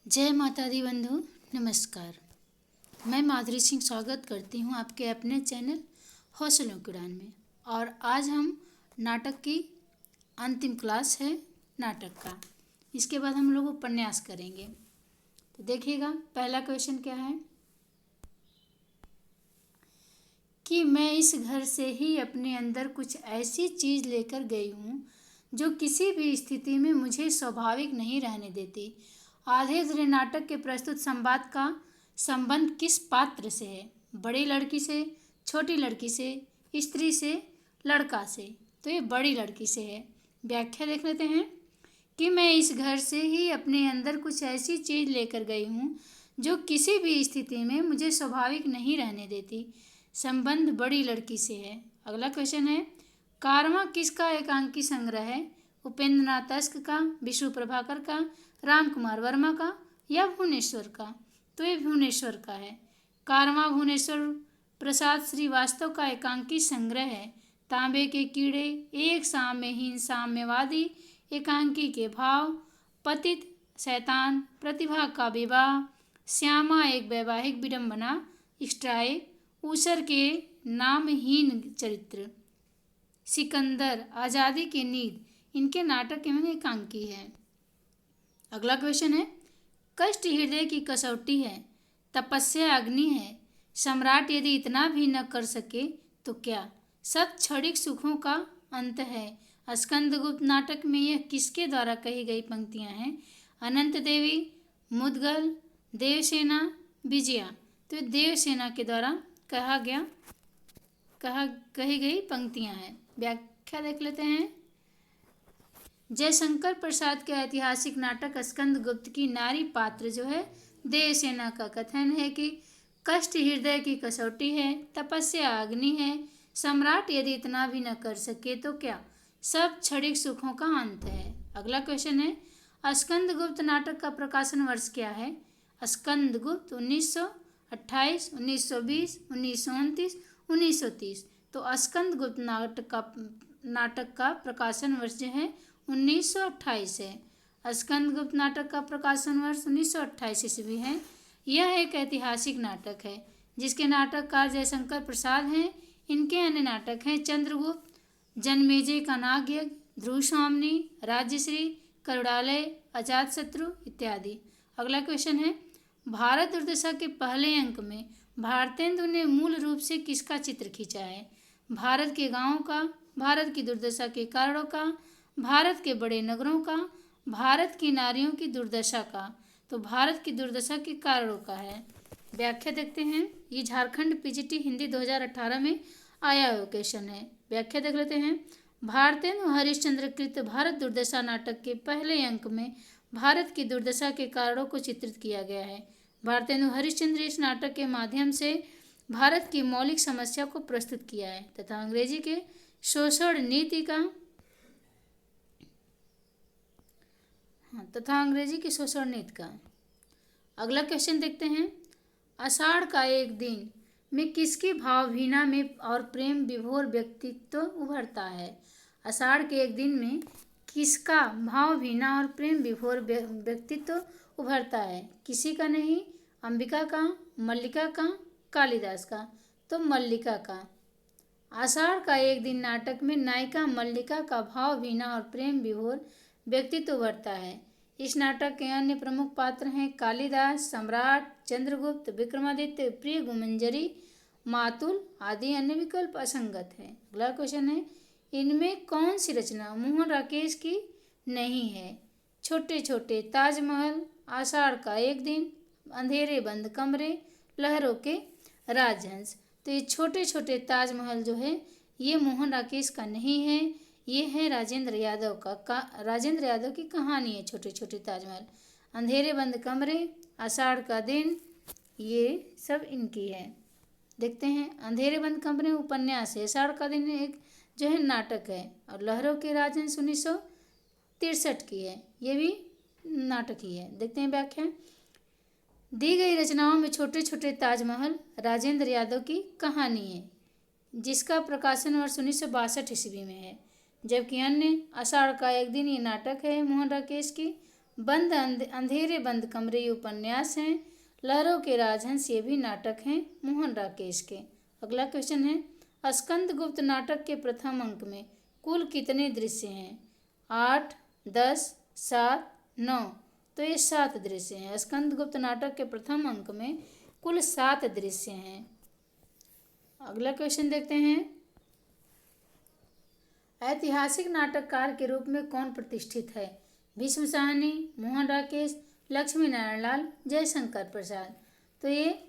जय माता दी बंधु, नमस्कार। मैं माधुरी सिंह स्वागत करती हूँ आपके अपने चैनल हौसलों की उड़ान में। और आज हम नाटक की अंतिम क्लास है नाटक का। इसके बाद हम लोग उपन्यास करेंगे। तो देखिएगा, पहला क्वेश्चन क्या है कि मैं इस घर से ही अपने अंदर कुछ ऐसी चीज़ लेकर गई हूँ जो किसी भी स्थिति में मुझे स्वाभाविक नहीं रहने देती। आधे अधूरे नाटक के प्रस्तुत संवाद का संबंध किस पात्र से है? बड़ी लड़की से, छोटी लड़की से, स्त्री से, लड़का से? तो ये बड़ी लड़की से है। व्याख्या देख लेते हैं कि मैं इस घर से ही अपने अंदर कुछ ऐसी चीज़ लेकर गई हूँ जो किसी भी स्थिति में मुझे स्वाभाविक नहीं रहने देती। संबंध बड़ी लड़की से है। अगला क्वेश्चन है, कारवां किसका एकांकी संग्रह है? उपेंद्र नाथ तस्क का, विष्णु प्रभाकर का, राम कुमार वर्मा का या भुवनेश्वर का? तो ये भुवनेश्वर का है। कारवां भुवनेश्वर प्रसाद श्रीवास्तव का एकांकी संग्रह है। तांबे के कीड़े, एक साम्यहीन साम्यवादी, एकांकी के भाव, पतित शैतान, प्रतिभा का विवाह, श्यामा एक वैवाहिक विडंबना, स्ट्राइक, ऊसर के नामहीन चरित्र, सिकंदर, आज़ादी की नींद, इनके नाटक एवं एकांकी है। अगला क्वेश्चन है, कष्ट हृदय की कसौटी है, तपस्या अग्नि है, सम्राट यदि इतना भी न कर सके तो क्या? सब क्षणिक सुखों का अंत है। स्कंदगुप्त नाटक में यह किसके द्वारा कही गई पंक्तियां हैं? अनंत देवी, मुदगल, देवसेना, विजया। तो देवसेना के द्वारा कही गई पंक्तियां हैं। व्याख्या देख लेते हैं। जयशंकर प्रसाद के ऐतिहासिक नाटक स्कंदगुप्त की नारी पात्र जो है देवसेना का कथन है कि कष्ट हृदय की कसौटी है, तपस्या अग्नि है, सम्राट यदि इतना भी न कर सके तो क्या? सब क्षणिक सुखों का अंत है। अगला क्वेश्चन है, स्कंदगुप्त नाटक का प्रकाशन वर्ष क्या है? स्कंदगुप्त 1928, 1920, 1929, 1930। तो स्कंदगुप्त नाटक का प्रकाशन वर्ष जो है 1928 है। स्कंदगुप्त नाटक का प्रकाशन वर्ष 1928 ईस्वी है। यह एक ऐतिहासिक नाटक है जिसके नाटककार जयशंकर प्रसाद हैं। इनके अन्य नाटक हैं चंद्रगुप्त, जनमेजय का नागयज्ञ, ध्रुव स्वामिनी, राज्यश्री, करुणालय, अजातशत्रु इत्यादि। अगला क्वेश्चन है, भारत दुर्दशा के पहले अंक में भारतेंदु ने मूल रूप से किसका चित्र खींचा है? भारत के गांवों का, भारत की दुर्दशा के कारणों का, भारत के बड़े नगरों का, भारत की नारियों की दुर्दशा का? तो भारत की दुर्दशा के कारणों का है। व्याख्या देखते हैं। ये झारखंड पीजीटी हिंदी 2018 में आया हुआ क्वेश्चन है। व्याख्या देख लेते हैं। भारतेंदु हरिश्चंद्र कृत भारत दुर्दशा नाटक के पहले अंक में भारत की दुर्दशा के कारणों को चित्रित किया गया है। भारतेंदु हरिश्चंद्र इस नाटक के माध्यम से भारत की मौलिक समस्या को प्रस्तुत किया है तथा अंग्रेजी के शोषण नीति का अगला क्वेश्चन देखते हैं। आषाढ़ का एक दिन में किसकी भावभीना में और प्रेम विभोर व्यक्तित्व उभरता है? आषाढ़ के एक दिन में किसका भावभीना और प्रेम विभोर व्यक्तित्व उभरता है? किसी का नहीं, अंबिका का, मल्लिका का, कालिदास का? तो मल्लिका का। आषाढ़ का एक दिन नाटक में नायिका मल्लिका का भावभीना और प्रेम विभोर व्यक्तित्व उभरता है। इस नाटक के अन्य प्रमुख पात्र हैं कालिदास, सम्राट, चंद्रगुप्त, विक्रमादित्य, प्रिय गुमंजरी, मातुल आदि। अन्य विकल्प असंगत है। अगला क्वेश्चन है, इनमें कौन सी रचना मोहन राकेश की नहीं है? छोटे छोटे ताजमहल, आषाढ़ का एक दिन, अंधेरे बंद कमरे, लहरों के राजहंस। तो ये छोटे छोटे ताजमहल जो है ये मोहन राकेश का नहीं है, ये है राजेंद्र यादव का राजेंद्र यादव की कहानी है छोटे छोटे ताजमहल। अंधेरे बंद कमरे, आषाढ़ का दिन, ये सब इनकी है। देखते हैं, अंधेरे बंद कमरे उपन्यास है, आषाढ़ का दिन एक जो है नाटक है, और लहरों के राजहंस 1963 की है, ये भी नाटक ही है। देखते हैं व्याख्या। दी गई रचनाओं में छोटे छोटे ताजमहल राजेंद्र यादव की कहानी है जिसका प्रकाशन वर्ष 1962 ईस्वी में है, जबकि अन्य आषाढ़ का एक दिन ये नाटक है मोहन राकेश की बंद अंधेरे बंद कमरे ये उपन्यास हैं। लहरों के राजहंस ये भी नाटक हैं मोहन राकेश के। अगला क्वेश्चन है स्कंदगुप्त नाटक के प्रथम अंक में कुल कितने दृश्य हैं? 8, 10, 7, 9। तो ये 7 दृश्य हैं। स्कंदगुप्त नाटक के प्रथम अंक में कुल 7 दृश्य हैं। अगला क्वेश्चन देखते हैं ऐतिहासिक नाटककार के रूप में कौन प्रतिष्ठित है? भीष्म साहनी, मोहन राकेश, लक्ष्मी नारायण लाल, जयशंकर प्रसाद। तो ये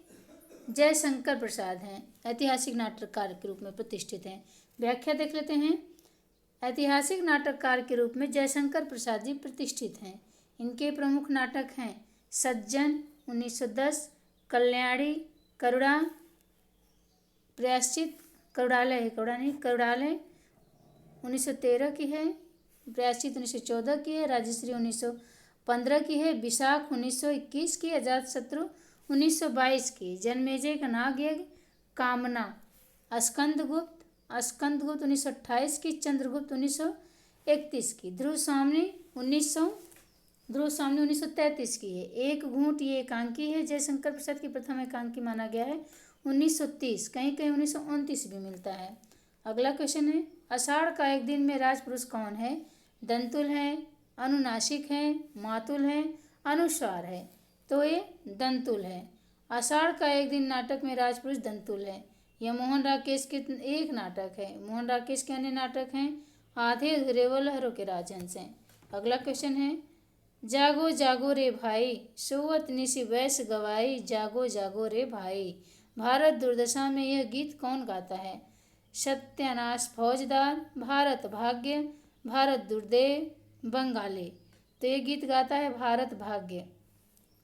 जयशंकर प्रसाद हैं ऐतिहासिक नाटककार के रूप में प्रतिष्ठित हैं। व्याख्या देख लेते हैं। ऐतिहासिक नाटककार के रूप में जयशंकर प्रसाद जी प्रतिष्ठित हैं। इनके प्रमुख नाटक हैं सज्जन 1910, कल्याणी, करुणा, प्रायश्चित, करुणालय 1913 की है, प्रायश्चित 1914 की है, राजश्री 1915 की है, विशाख 1921 की, अजातशत्रु 1922 की, जन्मेजय का नागयज्ञ, कामना, स्कंदगुप्त 1928 की, चंद्रगुप्त 1931 की, ध्रुव सामने 1933 की है। एक घूंट ये एकांकी है। जयशंकर प्रसाद की प्रथम एकांकी माना गया है 1930, कहीं कहीं 1929 भी मिलता है। अगला क्वेश्चन है आषाढ़ का एक दिन में राजपुरुष कौन है? दंतुल है, अनुनासिक है, मातुल है, अनुस्वार है। तो ये दंतुल है। आषाढ़ का एक दिन नाटक में राजपुरुष दंतुल है। यह मोहन राकेश के एक नाटक है। मोहन राकेश के अन्य नाटक हैं आधे अधूरे व लहरों के राजहंस हैं। अगला क्वेश्चन है जागो जागो रे भाई, सोवत निशि वैस गवाई, जागो जागो रे भाई। भारत दुर्दशा में यह गीत कौन गाता है? सत्यानाश फौजदार, भारत भाग्य, भारत दुर्देव, बंगाली। तो ये गीत गाता है भारत भाग्य।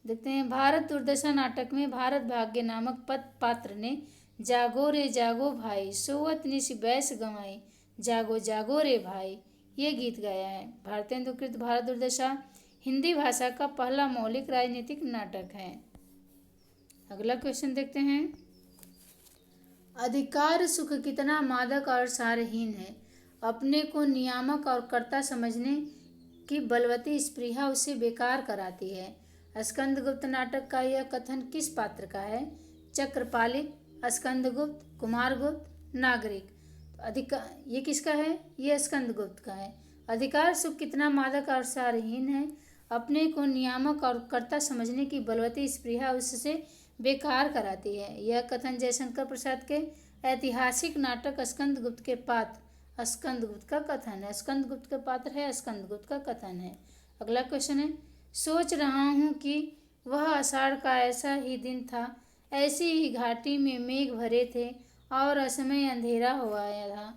देखते हैं भारत दुर्दशा नाटक में भारत भाग्य नामक पात्र ने जागो रे जागो भाई, सोवत निशि बैस गंवाई, जागो जागो रे भाई ये गीत गाया है। भारतेंदुकृत भारत दुर्दशा हिंदी भाषा का पहला मौलिक राजनीतिक नाटक है। अगला क्वेश्चन देखते हैं अधिकार सुख कितना मादक और सारहीन है। अपने को नियामक और कर्ता समझने की बलवती स्पृहा उसे बेकार कराती है। स्कंदगुप्त नाटक का यह कथन किस पात्र का है? चक्रपालिक, स्कंदगुप्त, कुमारगुप्त, नागरिक। ये किसका है? ये स्कंदगुप्त का है। अधिकार सुख कितना मादक और सारहीन है। अपने को नियामक और कर्ता समझने की बलवती स्पृहा उससे बेकार कराती है। यह कथन जयशंकर प्रसाद के ऐतिहासिक नाटक स्कंदगुप्त के पात्र स्कंदगुप्त का कथन है। स्कंदगुप्त का पात्र है, स्कंदगुप्त का कथन है। अगला क्वेश्चन है सोच रहा हूँ कि वह आषाढ़ का ऐसा ही दिन था, ऐसी ही घाटी में मेघ भरे थे और असमय अंधेरा हो आया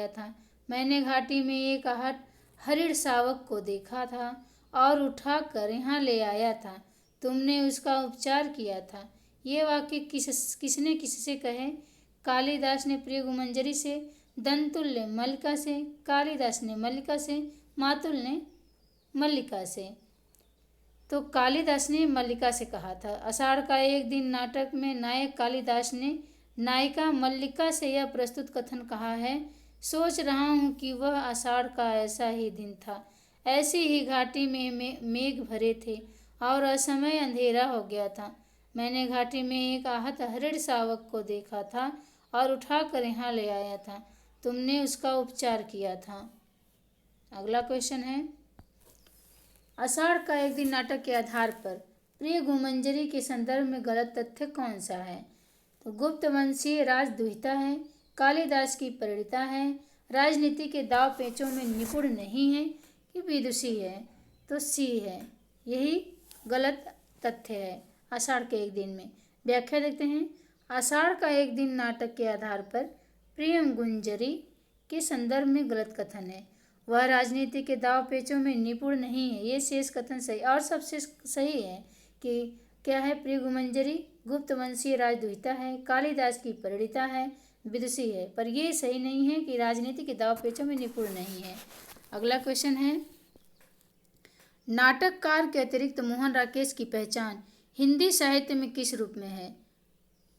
था। मैंने घाटी में एक हरिण शावक को देखा था और उठाकर यहाँ ले आया था। तुमने उसका उपचार किया था। ये वाक्य किसने किससे कहे? कालिदास ने प्रिय गुमंजरी से, दंतुल ने मल्लिका से, कालिदास ने मल्लिका से, मातुल ने मल्लिका से। तो कालिदास ने मल्लिका से कहा था। आषाढ़ का एक दिन नाटक में नायक कालिदास ने नायिका मल्लिका से यह प्रस्तुत कथन कहा है सोच रहा हूँ कि वह आषाढ़ का ऐसा ही दिन था, ऐसी ही घाटी में मेघ भरे थे और असमय अंधेरा हो गया था। मैंने घाटी में एक आहत हरिण शावक को देखा था और उठाकर यहाँ ले आया था। तुमने उसका उपचार किया था। अगला क्वेश्चन है आषाढ़ का एक दिन नाटक के आधार पर प्रिय गुमंजरी के संदर्भ में गलत तथ्य कौन सा है? तो गुप्त वंशीय राजदुहिता है, कालिदास की परिणीता है, राजनीति के दाव पेचों में निपुण नहीं है कि विदुषी है। तो सी है, यही गलत तथ्य है। आषाढ़ के एक दिन में व्याख्या देखते हैं आषाढ़ का एक दिन नाटक के आधार पर प्रियम गुंजरी के संदर्भ में गलत कथन है। वह राजनीति के दाव पेचों में निपुण नहीं है। ये शेष कथन सही और सबसे सही है कि क्या है? प्रिय गुमंजरी गुप्त वंशीय राजदुहिता है, कालिदास की परिणीता है, विदुषी है। पर यह सही नहीं है कि राजनीति के दाव पेचों में निपुण नहीं है। अगला क्वेश्चन है नाटककार के अतिरिक्त मोहन राकेश की पहचान हिंदी साहित्य में किस रूप में है?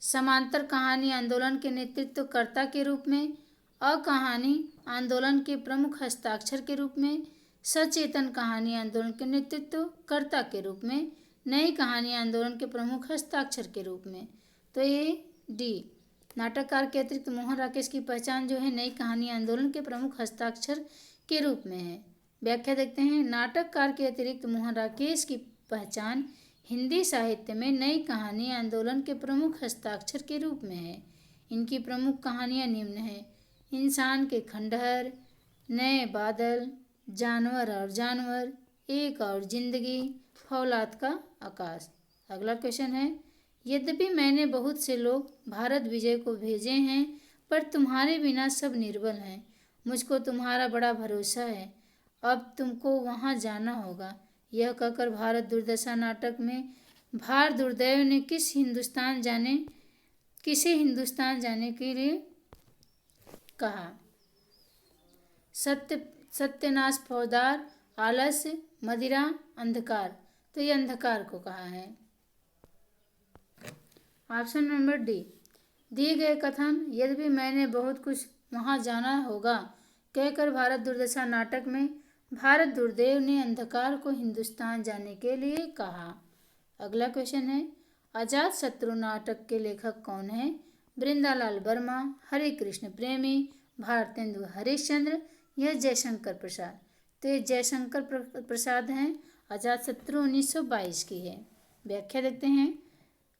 समांतर कहानी आंदोलन के नेतृत्वकर्ता के रूप में, अकहानी आंदोलन के प्रमुख हस्ताक्षर के रूप में, सचेतन कहानी आंदोलन के नेतृत्व कर्ता के रूप में, नई कहानी आंदोलन के प्रमुख हस्ताक्षर के रूप में। तो ये डी, नाटककार के अतिरिक्त मोहन राकेश की पहचान जो है नई कहानी आंदोलन के प्रमुख हस्ताक्षर के रूप में है। व्याख्या देखते हैं। नाटककार के अतिरिक्त मोहन राकेश की पहचान हिंदी साहित्य में नई कहानी आंदोलन के प्रमुख हस्ताक्षर के रूप में है। इनकी प्रमुख कहानियाँ निम्न हैं: इंसान के खंडहर, नए बादल, जानवर और जानवर, एक और जिंदगी, फौलाद का आकाश। अगला क्वेश्चन है, यद्यपि मैंने बहुत से लोग भारत विजय को भेजे हैं, पर तुम्हारे बिना सब निर्बल हैं। मुझको तुम्हारा बड़ा भरोसा है, अब तुमको वहाँ जाना होगा। यह कहकर भारत दुर्दशा नाटक में भार दुर्दैव ने किसे हिंदुस्तान जाने के लिए कहा? सत्यनाश, फौजदार, आलस्य, मदिरा, अंधकार। तो ये अंधकार को कहा है। ऑप्शन नंबर डी, दिए गए कथन यद्यपि मैंने बहुत कुछ वहाँ जाना होगा कहकर भारत दुर्दशा नाटक में भारत दुर्दैव ने अंधकार को हिंदुस्तान जाने के लिए कहा। अगला क्वेश्चन है, अजात शत्रु नाटक के लेखक कौन है? बृंदालाल वर्मा, हरे कृष्ण प्रेमी, भारतेंदु हरिश्चंद्र या जयशंकर प्रसाद। तो ये जयशंकर प्रसाद हैं। अजात शत्रु 1922 की है। व्याख्या देखते हैं।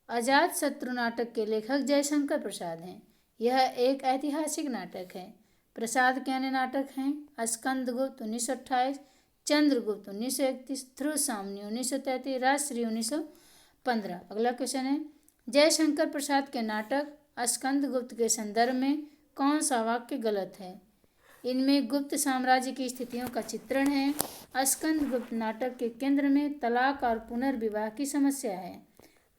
अजात शत्रु नाटक के लेखक जयशंकर प्रसाद हैं। यह एक ऐतिहासिक नाटक है। प्रसाद के अन्य नाटक हैं स्कंदगुप्त 1928, चंद्रगुप्त 1931, ध्रुव सामनी 1933, राजश्री 1915। अगला क्वेश्चन है, जयशंकर प्रसाद के नाटक स्कंदगुप्त के संदर्भ में कौन सा वाक्य गलत है? इनमें गुप्त साम्राज्य की स्थितियों का चित्रण है। स्कंदगुप्त नाटक के केंद्र में तलाक और पुनर्विवाह की समस्या है।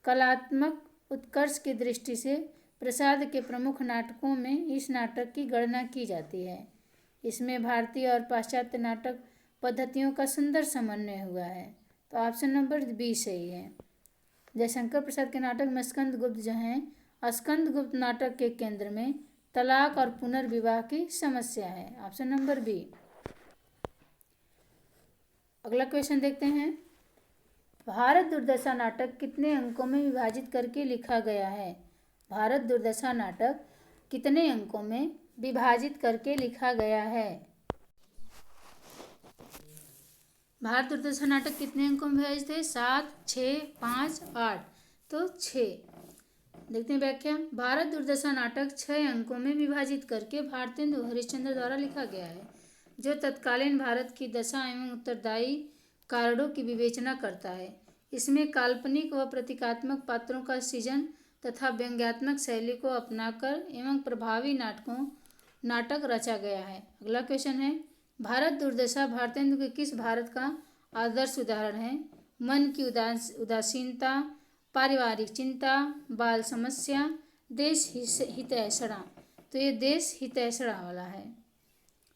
कलात्मक उत्कर्ष की दृष्टि से प्रसाद के प्रमुख नाटकों में इस नाटक की गणना की जाती है। इसमें भारतीय और पाश्चात्य नाटक पद्धतियों का सुंदर समन्वय हुआ है। तो ऑप्शन नंबर बी सही है। जयशंकर प्रसाद के नाटक में स्कंदगुप्त जो हैं, स्कंदगुप्त नाटक के केंद्र में तलाक और पुनर्विवाह की समस्या है। Option number B. अगला क्वेश्चन देखते हैं, भारत दुर्दशा नाटक कितने अंकों में विभाजित करके लिखा गया है? भारत दुर्दशा नाटक कितने अंकों में विभाजित करके लिखा गया है? भारत दुर्दशा नाटक कितने अंकों में विभाजित है? 7, 6, 5, 8। तो 6। देखते हैं व्याख्या। भारत दुर्दशा नाटक 6 अंकों में विभाजित करके भारतेंदु हरिश्चंद्र द्वारा लिखा गया है, जो तत्कालीन भारत की दशा एवं उत्तरदायी कारणों की विवेचना करता है। इसमें काल्पनिक व प्रतीकात्मक पात्रों का सृजन तथा व्यंग्यात्मक शैली को अपनाकर एवं प्रभावी नाटक रचा गया है। अगला क्वेश्चन है, भारत दुर्दशा भारतेंदु के किस भारत का आदर्श उदाहरण है? मन की उदासीनता, पारिवारिक चिंता, बाल समस्या, देश हितैषणा। तो ये देश हितैषणा वाला है।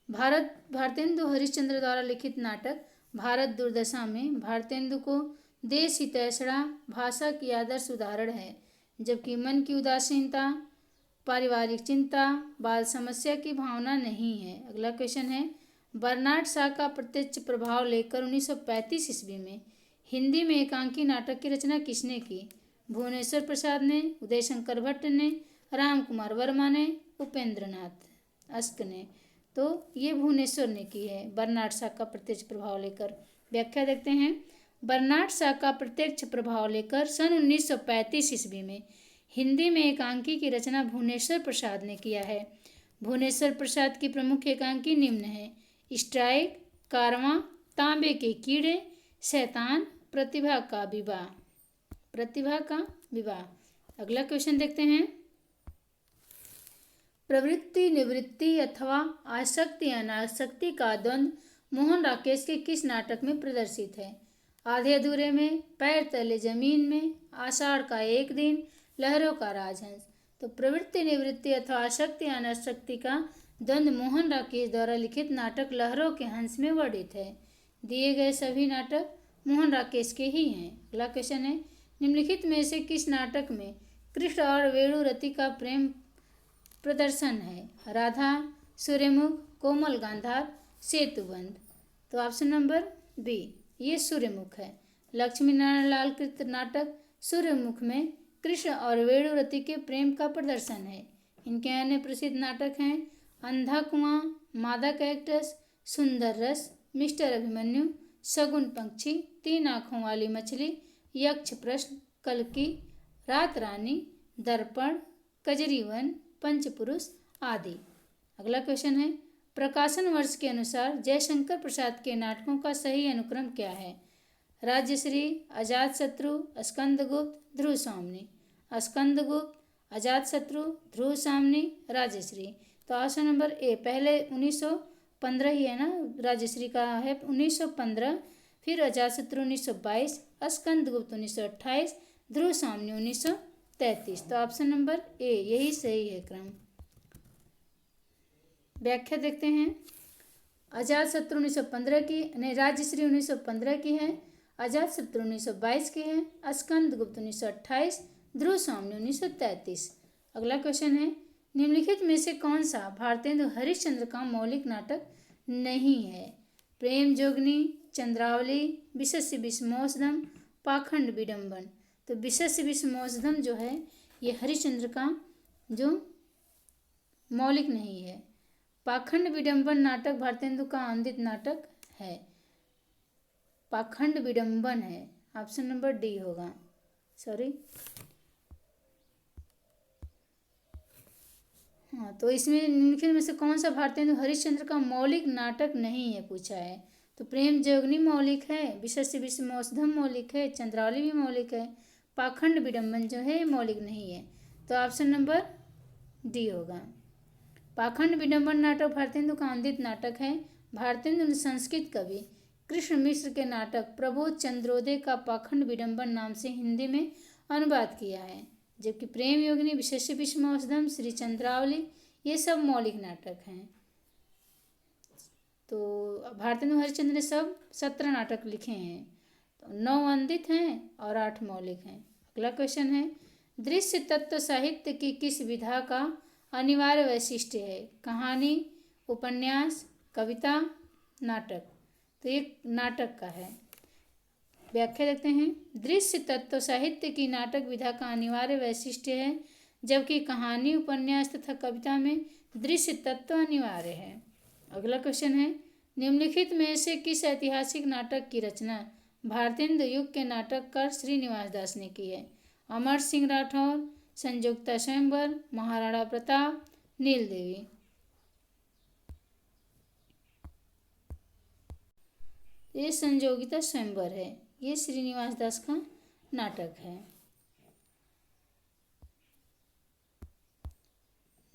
भारतेंदु हरिश्चंद्र द्वारा लिखित नाटक भारत दुर्दशा में भारतेंदु को देश हितैषणा भाषा की आदर्श उदाहरण है, जबकि मन की उदासीनता, पारिवारिक चिंता, बाल समस्या की भावना नहीं है। अगला क्वेश्चन है, बर्नार्ड शॉ का प्रत्यक्ष प्रभाव लेकर 1935 ईस्वी में हिंदी में एकांकी नाटक की रचना किसने की? भुवनेश्वर प्रसाद ने, उदय शंकर भट्ट ने, राम कुमार वर्मा ने, उपेंद्रनाथ अश्क ने। तो ये भुवनेश्वर ने की है बर्नार्ड शॉ का प्रत्यक्ष प्रभाव लेकर। व्याख्या देखते हैं। बर्नार्ड शॉ का प्रत्यक्ष प्रभाव लेकर सन 1935 ईस्वी में हिंदी में एकांकी की रचना भुवनेश्वर प्रसाद ने किया है। भुवनेश्वर प्रसाद की प्रमुख एकांकी निम्न है: स्ट्राइक, कारवां, तांबे के कीड़े, शैतान, प्रतिभा का विवाह। अगला क्वेश्चन देखते हैं, प्रवृत्ति निवृत्ति अथवा आसक्ति अनासक्ति का द्वंद्व मोहन राकेश के किस नाटक में प्रदर्शित है? आधे अधूरे में, पैर तले जमीन में, आषाढ़ का एक दिन, लहरों का राजहंस। तो प्रवृत्ति निवृत्ति अथवा आसक्ति अनासक्ति का द्वंद्व मोहन राकेश द्वारा लिखित नाटक लहरों के हंस में वर्णित है। दिए गए सभी नाटक मोहन राकेश के ही हैं। अगला क्वेश्चन है, निम्नलिखित में से किस नाटक में कृष्ण और वेणुरति का प्रेम प्रदर्शन है? राधा, सूर्यमुख, कोमल गांधार, सेतुबंध। तो ऑप्शन नंबर बी ये सूर्यमुख है। लक्ष्मी नारायण लाल कृत नाटक सूर्यमुख में कृष्ण और वेणुवती के प्रेम का प्रदर्शन है। इनके अन्य प्रसिद्ध नाटक हैं अंधा कुआं, मादा कैक्टस, सुंदर रस, मिस्टर अभिमन्यु, शगुन पक्षी, तीन आँखों वाली मछली, यक्ष प्रश्न, कल्कि, रात रानी, दर्पण, कजरीवन, पंचपुरुष आदि। अगला क्वेश्चन है प्रकाशन वर्ष के अनुसार जयशंकर प्रसाद के नाटकों का सही अनुक्रम क्या है? राज्यश्री, अजातशत्रु, स्कंदगुप्त, ध्रुव सामनी। स्कंदगुप्त, अजातशत्रु, ध्रुव सामनी, राजश्री। तो ऑप्शन नंबर ए पहले 1915 ही है ना, राजश्री का है 1915, फिर अजातशत्रु 1922, स्कंदगुप्त 1928, ध्रुव सामनी 1933। तो ऑप्शन नंबर ए यही सही है क्रम। व्याख्या देखते हैं। अजातशत्रु 1915 की नहीं, राज्यश्री 1915 की है, अजातशत्रु 1922 की है, स्कंदगुप्त 1928, ध्रुव सामनी 1933। अगला क्वेश्चन है निम्नलिखित में से कौन सा भारतेंदु हरिश्चंद्र का मौलिक नाटक नहीं है? प्रेम जोगनी, चंद्रावली, विशस्य विषमोसदम, पाखंड विडम्बन। तो विशस्य विषमोसदम जो है ये हरिश्चंद्र का जो मौलिक नहीं है। पाखंड विडम्बन नाटक भारतेंदु का आंदित नाटक है। पाखंड विडम्बन है, ऑप्शन नंबर डी होगा, सॉरी। हाँ, तो इसमें निम्नलिखित में से कौन सा भारतेंदु हरिश्चंद्र का मौलिक नाटक नहीं है पूछा है? तो प्रेम जोगनी मौलिक है, विशस्य विषमोसदम मौलिक है, चंद्रावली भी मौलिक है, पाखंड विडम्बन जो है मौलिक नहीं है। तो ऑप्शन नंबर डी होगा। पाखंड विडम्बन नाटक भारतेंदु का आंदित नाटक है। भारतेंदु ने संस्कृत कवि कृष्ण मिश्र के नाटक प्रबोध चंद्रोदय का पाखंड विडम्बन नाम से हिंदी में अनुवाद किया है, जबकि प्रेम योगिनी, विशस्य विषमोसदम, श्री चंद्रावली ये सब मौलिक नाटक हैं। तो भारतेंदु हरिश्चंद्र ने सब 17 नाटक लिखे हैं, तो 9 आंदित हैं और 8 मौलिक हैं। अगला क्वेश्चन है दृश्य तत्व साहित्य की किस विधा का अनिवार्य वैशिष्ट्य है? कहानी, उपन्यास, कविता, नाटक। तो ये नाटक का है। व्याख्या देखते हैं। दृश्य तत्व साहित्य की नाटक विधा का अनिवार्य वैशिष्ट्य है, जबकि कहानी, उपन्यास तथा कविता में दृश्य तत्व अनिवार्य है। अगला क्वेश्चन है निम्नलिखित में से किस ऐतिहासिक नाटक की रचना भारतेंदु युग के नाटककार श्रीनिवास दास ने की है? अमर सिंह राठौर, संयुक्ता स्वयंवर, महाराणा प्रताप, नील देवी। ये संयोगिता स्वयंवर है, ये श्रीनिवास दास का नाटक है।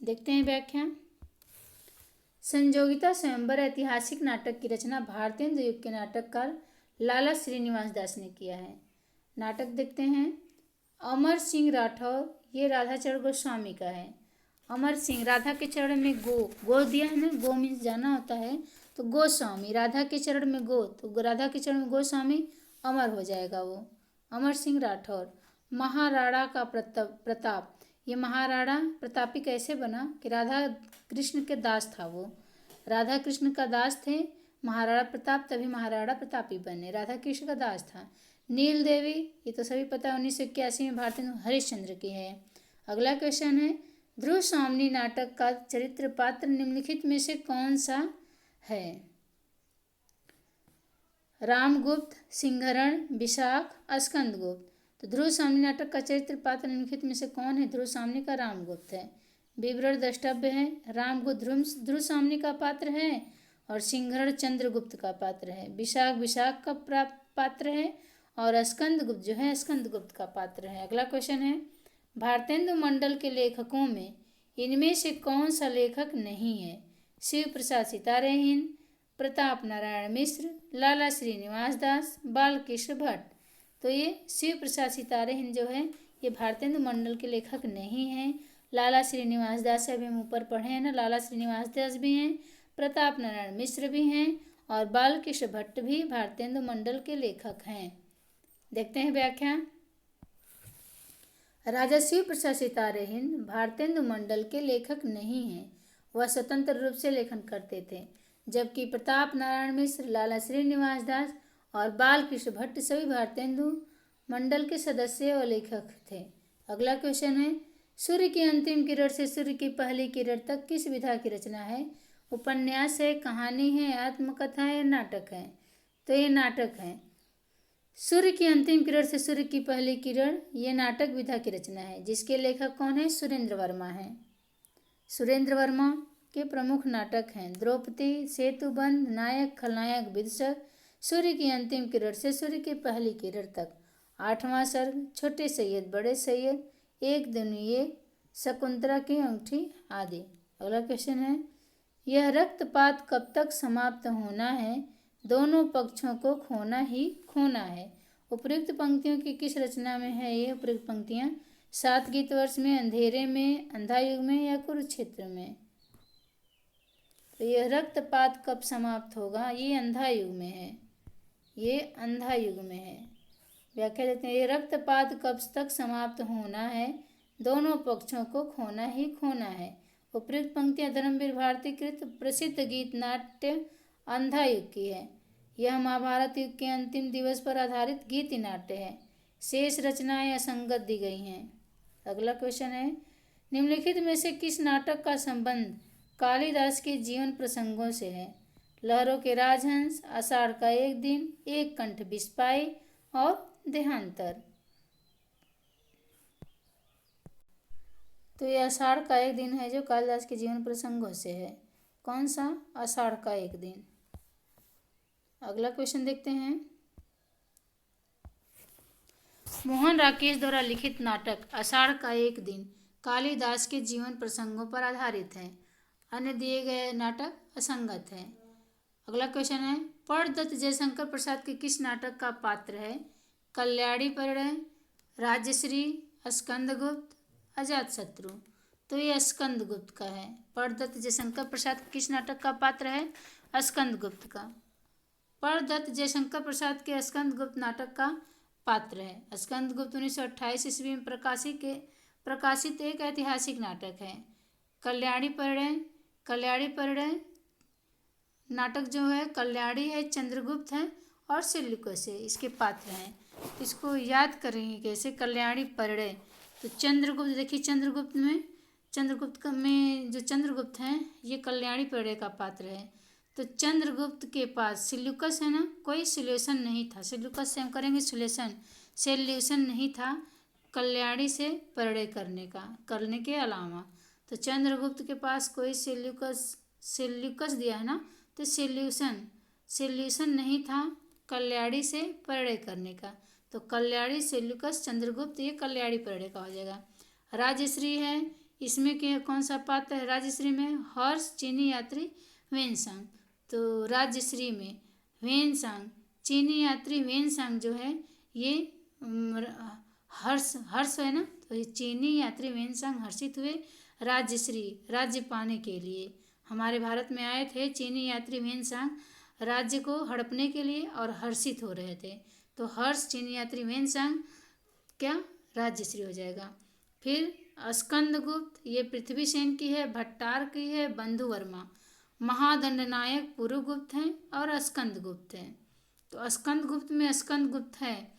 देखते हैं व्याख्या। संयोगिता स्वयंवर ऐतिहासिक नाटक की रचना भारतेंदु युग के नाटककार लाला श्रीनिवास दास ने किया है। नाटक देखते हैं। अमर सिंह राठौर ये राधाचरण गोस्वामी का है। अमर सिंह, राधा के चरण में गो दिया है ना, गो मीन्स जाना होता है, तो गोस्वामी, राधा के चरण में गो, तो राधा के चरण में गोस्वामी, अमर हो जाएगा वो। अमर सिंह राठौर। महाराणा का प्रताप, ये महाराणा प्रतापी कैसे बना कि राधा कृष्ण के दास था वो, राधा कृष्ण का दास थे महाराणा प्रताप, तभी महाराणा प्रतापी बने, राधा कृष्ण का दास था। नील देवी ये तो सभी पता है 1981 में भारतेंदु हरिश्चंद्र की है। अगला क्वेश्चन है ध्रुव सामनी नाटक का चरित्र पात्र निम्नलिखित में से कौन सा है? रामगुप्त, सिंहरण, विशाख, स्कंदगुप्त। तो ध्रुव सामनी नाटक का चरित्र पात्र निम्नलिखित में से कौन है? ध्रुव सामनी का रामगुप्त है। विवरण द्रष्टव्य है। रामगुप्त ध्रुव सामनी का पात्र है और सिंहरण चंद्रगुप्त का पात्र है। विशाख का पात्र है और स्कंदगुप्त जो है स्कंदगुप्त का पात्र है। अगला क्वेश्चन है भारतेंदु मंडल के लेखकों में इनमें से कौन सा लेखक नहीं है? शिव प्रसाद सितारेहीन, प्रताप नारायण मिश्र, लाला श्रीनिवास दास, बालकृष्ण भट्ट। तो ये शिव प्रसाद सितारेहीन जो है ये भारतेंदु मंडल के लेखक नहीं हैं। लाला श्रीनिवास दास अभी हम ऊपर पढ़े हैं ना, लाला श्रीनिवास दास भी हैं, प्रताप नारायण मिश्र भी हैं और बालकृष्ण भट्ट भी भारतेंदु मंडल के लेखक हैं। देखते हैं व्याख्या। राजा शिव प्रसाद सितारेहीन भारतेंदु मंडल के लेखक नहीं हैं, वह स्वतंत्र रूप से लेखन करते थे। जबकि प्रताप नारायण मिश्र, लाला श्रीनिवास दास और बालकृष्ण भट्ट सभी भारतेंदु मंडल के सदस्य और लेखक थे। अगला क्वेश्चन है, सूर्य की अंतिम किरण से सूर्य की पहली किरण तक किस विधा की रचना है? उपन्यास है, कहानी है, आत्मकथा है, नाटक है? तो ये नाटक है। सूर्य की अंतिम किरण से सूर्य की पहली किरण, ये नाटक विधा की रचना है, जिसके लेखक कौन है? सुरेंद्र वर्मा है। सुरेंद्र वर्मा के प्रमुख नाटक हैं द्रौपदी, सेतुबंध, नायक, खलनायक, विदूषक, सूर्य की अंतिम किरण से सूर्य की पहली किरण तक, आठवां सर्ग, छोटे सैयद, बड़े सैयद, एक दुनिया, शकुंतला की अंगूठी आदि। अगला क्वेश्चन है, यह रक्तपात कब तक समाप्त होना है? दोनों पक्षों को खोना ही खोना है। उपयुक्त पंक्तियों की किस रचना में है ये उपयुक्त पंक्तियाँ? सातगीतवर्ष में, अंधेरे में, अंधा युग में या कुरुक्षेत्र में? तो यह रक्तपात कब समाप्त होगा? ये अंधा युग में है, ये अंधा युग में है। व्याख्या देते हैं, ये रक्तपात कब तक समाप्त होना है? दोनों पक्षों को खोना ही खोना है। उपयुक्त पंक्तियाँ धर्मवीर भारती कृत प्रसिद्ध गीत नाट्य अंधा युग की है। यह महाभारत युग के अंतिम दिवस पर आधारित गीति नाट्य है। शेष रचनाएं असंगत दी गई हैं। अगला क्वेश्चन है, निम्नलिखित में से किस नाटक का संबंध कालिदास के जीवन प्रसंगों से है? लहरों के राजहंस, आषाढ़ का एक दिन, एक कंठ बिस्पाई और देहांतर। तो ये आषाढ़ का एक दिन है जो कालिदास के जीवन प्रसंगों से है। कौन सा? आषाढ़ का एक दिन। अगला क्वेश्चन देखते हैं, मोहन राकेश द्वारा लिखित नाटक आषाढ़ का एक दिन कालिदास के जीवन प्रसंगों पर आधारित है। अन्य दिए गए नाटक असंगत है। अगला क्वेश्चन है, परदत्त जयशंकर प्रसाद के किस नाटक का पात्र है? कल्याणी परिणय, राजश्री, स्कंदगुप्त, अजातशत्रु। तो ये स्कंदगुप्त का है। परदत्त जयशंकर प्रसाद किस नाटक का पात्र है? स्कंदगुप्त का। परदत्त जयशंकर प्रसाद के स्कंदगुप्त नाटक का पात्र है। स्कंदगुप्त 1928 ईस्वी में प्रकाशित एक ऐतिहासिक नाटक है। कल्याणी परिणय नाटक जो है, कल्याणी है, चंद्रगुप्त है और सिल्युकस है, इसके पात्र हैं। इसको याद करेंगे कैसे? कल्याणी परिणय, तो चंद्रगुप्त, देखिए चंद्रगुप्त में जो चंद्रगुप्त हैं ये कल्याणी परिणय का पात्र है। तो चंद्रगुप्त के पास सिल्युकस है ना, कोई सोल्यूशन नहीं था। सिल्युकस से हम करेंगे सोल्यूशन नहीं था कल्याणी से परिणय करने के अलावा। तो चंद्रगुप्त के पास कोई सिल्युकस दिया है ना, तो सोल्यूशन नहीं था कल्याणी से परिणय करने का। तो कल्याणी, सिल्युकस, चंद्रगुप्त, ये कल्याणी परिणय का हो जाएगा। राजश्री है, इसमें क्या कौन सा पात्र है? राजश्री में हर्ष, चीनी यात्री, वेनसांग। तो राजश्री में वेनसांग, चीनी यात्री वेनसांग जो है ये हर्ष है ना, तो ये चीनी यात्री वेनसांग हर्षित हुए राजश्री राज्य पाने के लिए। हमारे भारत में आए थे चीनी यात्री वेनसांग राज्य को हड़पने के लिए और हर्षित हो रहे थे। तो हर्ष, चीनी यात्री वेनसांग क्या? राजश्री हो जाएगा। फिर स्कंदगुप्त, ये पृथ्वीसेन की है, भट्टार की है, बंधु वर्मा। महादंडनायक पुरुगुप्त हैं और स्कंदगुप्त हैं। तो स्कंदगुप्त में स्कंदगुप्त है,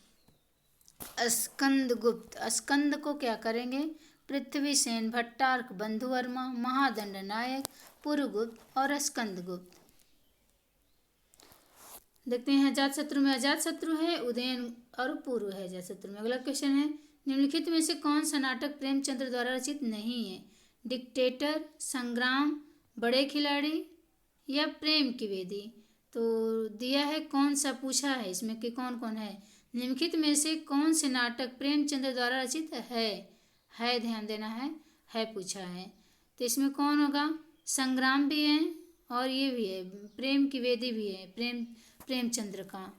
स्कंद को क्या करेंगे? पृथ्वीसेन, भट्टार्क, बंधु वर्मा, महादंडनायक, पुरुगुप्त और स्कंदगुप्त। देखते हैं अजातशत्रु में अजातशत्रु है, उदयन और पूर्व है अजातशत्रु में। अगला क्वेश्चन है, निम्नलिखित में से कौन सा नाटक प्रेमचंद्र द्वारा रचित नहीं है? डिक्टेटर, संग्राम, बड़े खिलाड़ी या प्रेम की वेदी। तो दिया है कौन सा, पूछा है इसमें कि कौन कौन है। निम्नलिखित में से कौन से नाटक प्रेमचंद्र द्वारा रचित है ध्यान देना है पूछा है। तो इसमें कौन होगा? संग्राम भी है और ये भी है, प्रेम की वेदी भी है, प्रेमचंद्र का।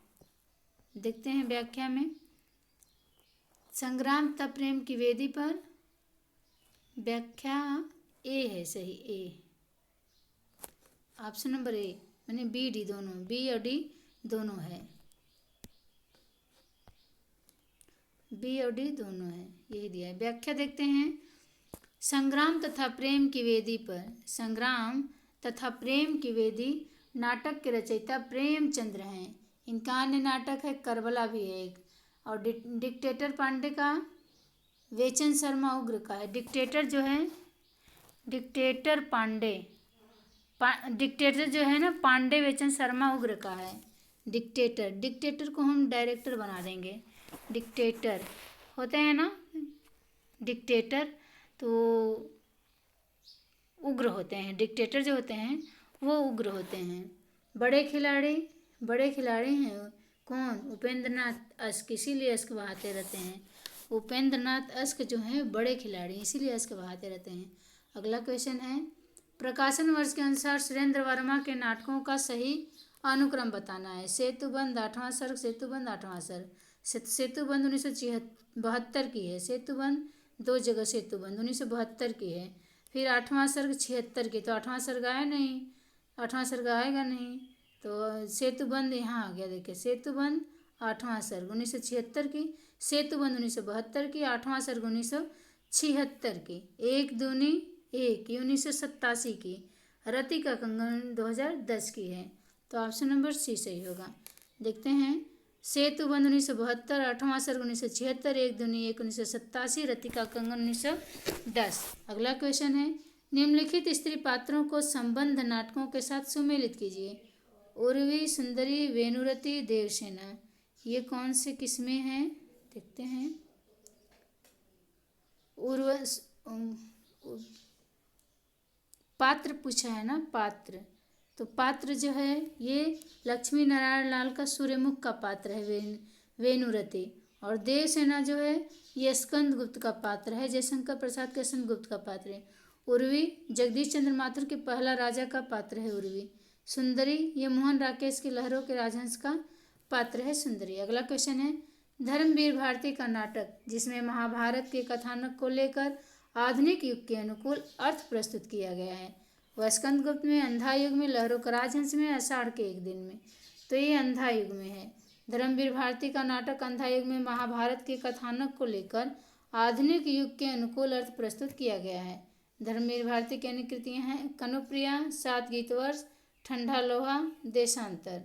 देखते हैं व्याख्या में, संग्राम तथा प्रेम की वेदी पर व्याख्या ए है, सही ए, ऑप्शन नंबर ए, मैंने बी डी दोनों, बी और डी दोनों है, बी और डी दोनों है, यही दिया है। व्याख्या देखते हैं, संग्राम तथा प्रेम की वेदी पर, संग्राम तथा प्रेम की वेदी नाटक के रचयिता प्रेमचंद्र हैं। इनका अन्य नाटक है करबला भी है एक। और डिक्टेटर पांडे का वेचन शर्मा उग्र का है। डिक्टेटर जो है डिक्टेटर डिक्टेटर जो है ना पांडे वेचन शर्मा उग्र का है। डिक्टेटर को हम डायरेक्टर बना देंगे। डिक्टेटर होते हैं ना डिक्टेटर, तो उग्र होते हैं। डिक्टेटर जो होते हैं वो उग्र होते हैं। बड़े खिलाड़ी हैं कौन? उपेंद्रनाथ अश्क, इसीलिए अश्क बहाते रहते हैं। उपेंद्रनाथ अश्क जो हैं बड़े खिलाड़ी, इसीलिए अश्क बहाते रहते हैं। अगला क्वेश्चन है, प्रकाशन वर्ष के अनुसार सुरेंद्र वर्मा के नाटकों का सही अनुक्रम बताना है। सेतुबंध 8वां सर्ग, सेतुबंध 8वां सर्ग। सेतुबंध 1972 की है। सेतुबंध 2 जगह सेतुबंध 1972 की है। फिर 8वां सर्ग 76 की, तो 8वां सर्ग आया नहीं, 8वां सर्ग आएगा नहीं, तो सेतुबंध यहाँ आ गया। देखिए सेतुबंध 8वां सर्ग 1976 की, सेतुबंध 1972 की, 8वां सर्ग 1976 की। एक दूनी एक, ये 1987 की। रति का कंगन 2010 की है। तो ऑप्शन नंबर सी सही होगा। देखते हैं, सेतुबंध 1972, 8वां सर्ग 1976, एक दूनी एक 1987, रति का कंगन 1910। अगला क्वेश्चन है, निम्नलिखित स्त्री पात्रों को संबंध नाटकों के साथ सुमेलित कीजिए। उर्वी, सुंदरी, वेनुरति, देवसेना, ये कौन से किस्में हैं? देखते हैं। पात्र पूछा है ना, पात्र, तो पात्र जो है ये लक्ष्मी नारायण लाल का सूर्यमुख का पात्र है वेनुरति। और देवसेना जो है ये स्कंदगुप्त का पात्र है, जयशंकर प्रसाद के स्कंदगुप्त का पात्र है। उर्वी जगदीश चंद्र माथुर के पहला राजा का पात्र है उर्वी। सुंदरी ये मोहन राकेश के लहरों के राजहंस का पात्र है सुंदरी। अगला क्वेश्चन है, धर्मवीर भारती का नाटक जिसमें महाभारत के कथानक को लेकर आधुनिक युग के अनुकूल अर्थ प्रस्तुत किया गया है, वह स्कंदगुप्त में, अंधा युग में, लहरों का राजहंस में, आषाढ़ के एक दिन में। तो ये अंधा युग में है। धर्मवीर भारती का नाटक अंधा युग में महाभारत के कथानक को लेकर आधुनिक युग के अनुकूल अर्थ प्रस्तुत किया गया है। धर्मवीर भारती की अन्य कृतियाँ हैं कनुप्रिया, 7 गीतवर्ष, ठंडा लोहा, देशांतर।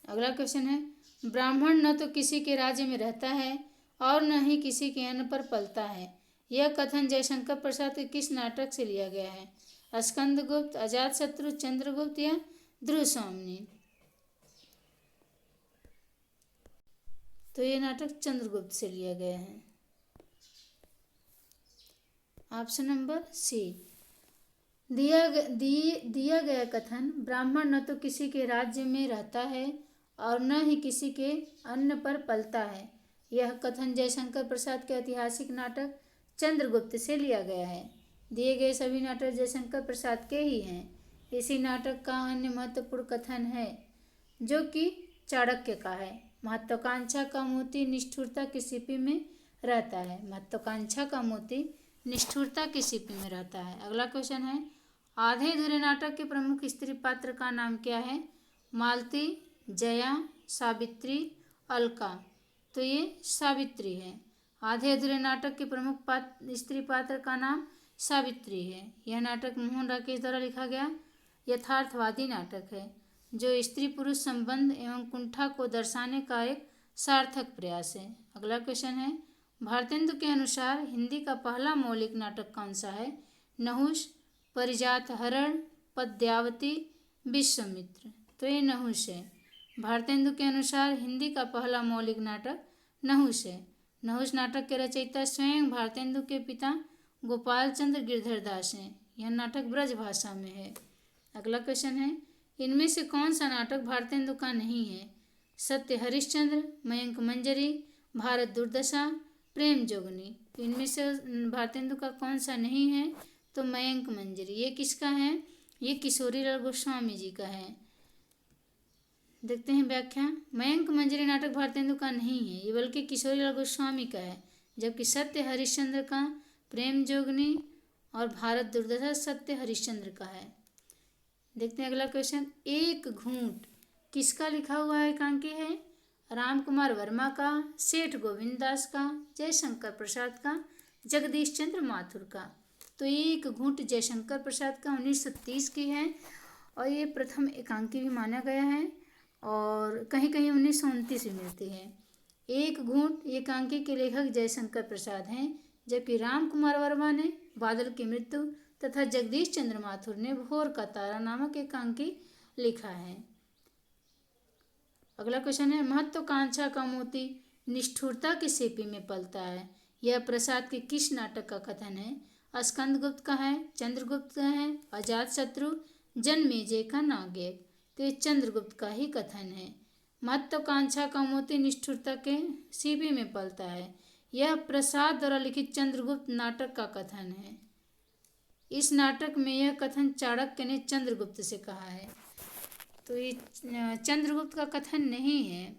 अगला क्वेश्चन है, ब्राह्मण न तो किसी के राज्य में रहता है और न ही किसी के अन्न पर पलता है, यह कथन जयशंकर प्रसाद के किस नाटक से लिया गया है? स्कंदगुप्त, अजातशत्रु, चंद्रगुप्त या ध्रुवस्वामिनी। तो ये नाटक चंद्रगुप्त से लिया गया है। Option number C. दिया गया कथन ब्राह्मण न तो किसी के राज्य में रहता है और न ही किसी के अन्न पर पलता है, यह कथन जयशंकर प्रसाद के ऐतिहासिक नाटक चंद्रगुप्त से लिया गया है। दिए गए सभी नाटक जयशंकर प्रसाद के ही हैं। इसी नाटक का अन्य महत्वपूर्ण कथन है जो कि चाणक्य का है, महत्वाकांक्षा का मोती निष्ठुरता की सीपी में रहता है। महत्वाकांक्षा का मोती निष्ठुरता की सीपी में रहता है। अगला क्वेश्चन है, आधे अधूरे नाटक के प्रमुख स्त्री पात्र का नाम क्या है? मालती, जया, सावित्री, अलका। तो ये सावित्री है। आधे अधूरे नाटक के प्रमुख स्त्री पात्र का नाम सावित्री है। यह नाटक मोहन राकेश द्वारा लिखा गया यथार्थवादी नाटक है जो स्त्री पुरुष संबंध एवं कुंठा को दर्शाने का एक सार्थक प्रयास है। अगला क्वेश्चन है, भारतेंदु के अनुसार हिंदी का पहला मौलिक नाटक कौन सा है? नहुष, परिजात हरण, पद्यावती, विश्वामित्र। तो ये नहुष है। भारतेंदु के अनुसार हिंदी का पहला मौलिक नाटक नहुष है। नहुष नाटक के रचयिता स्वयं भारतेंदु के पिता गोपाल चंद्र गिरधर दास हैं। यह नाटक ब्रज भाषा में है। अगला क्वेश्चन है, इनमें से कौन सा नाटक भारतेंदु का नहीं है? सत्य हरिश्चंद्र, मयंक मंजरी, भारत दुर्दशा, प्रेम जोगनी। तो इनमें से भारतेंदु का कौन सा नहीं है? तो मयंक मंजरी। ये किसका है? ये किशोरीलाल गोस्वामी जी का है। देखते हैं व्याख्या। मयंक मंजरी नाटक भारतेंदु का नहीं है, ये बल्कि किशोरीलाल गोस्वामी का है। जबकि सत्य हरिश्चंद्र का, प्रेम जोगनी और भारत दुर्दशा सत्य हरिश्चंद्र का है। देखते हैं अगला क्वेश्चन, एक घूंट किसका लिखा हुआ है? एकांकी है राम कुमार वर्मा का, सेठ गोविंद दास का, जयशंकर प्रसाद का, जगदीश चंद्र माथुर का। तो एक घूंट जयशंकर प्रसाद का 1930 की है और ये प्रथम एकांकी भी माना गया है और कहीं कहीं 1929 में मिलती है। एक घूंट एकांकी के लेखक जयशंकर प्रसाद हैं, जबकि राम कुमार वर्मा ने बादल की मृत्यु तथा जगदीश चंद्र माथुर ने भोर का तारा नामक एकांकी लिखा है। अगला क्वेश्चन है, महत्वाकांक्षा का मोती निष्ठुरता की सीपी में पलता है, यह प्रसाद के किस नाटक का कथन है? स्कंदगुप्त का है, चंद्रगुप्त का है, अजातशत्रु, जनमेजय का नागयक। तो ये चंद्रगुप्त का ही कथन है। महत्वाकांक्षा का मोती निष्ठुरता के सीपी में पलता है, यह प्रसाद द्वारा लिखित चंद्रगुप्त नाटक का कथन है। इस नाटक में यह कथन चाणक्य ने चंद्रगुप्त से कहा है। तो ये चंद्रगुप्त का कथन नहीं है,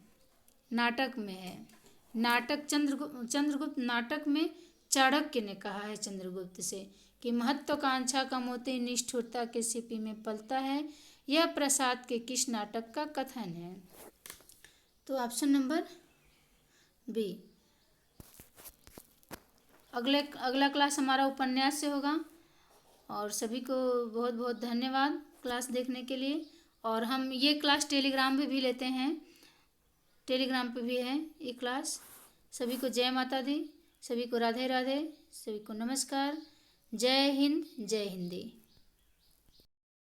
नाटक में है। नाटक चंद्रगुप्त नाटक में चाणक्य ने कहा है चंद्रगुप्त से कि महत्वाकांक्षा का मोती निष्ठुरता के सीपी में पलता है, यह प्रसाद के किस नाटक का कथन है? तो ऑप्शन नंबर बी। अगला क्लास हमारा उपन्यास से होगा और सभी को बहुत बहुत धन्यवाद क्लास देखने के लिए। और हम ये क्लास टेलीग्राम पे भी लेते हैं, टेलीग्राम पे भी है ये क्लास। सभी को जय माता दी, सभी को राधे राधे, सभी को नमस्कार। जय हिंद, जय हिंदी।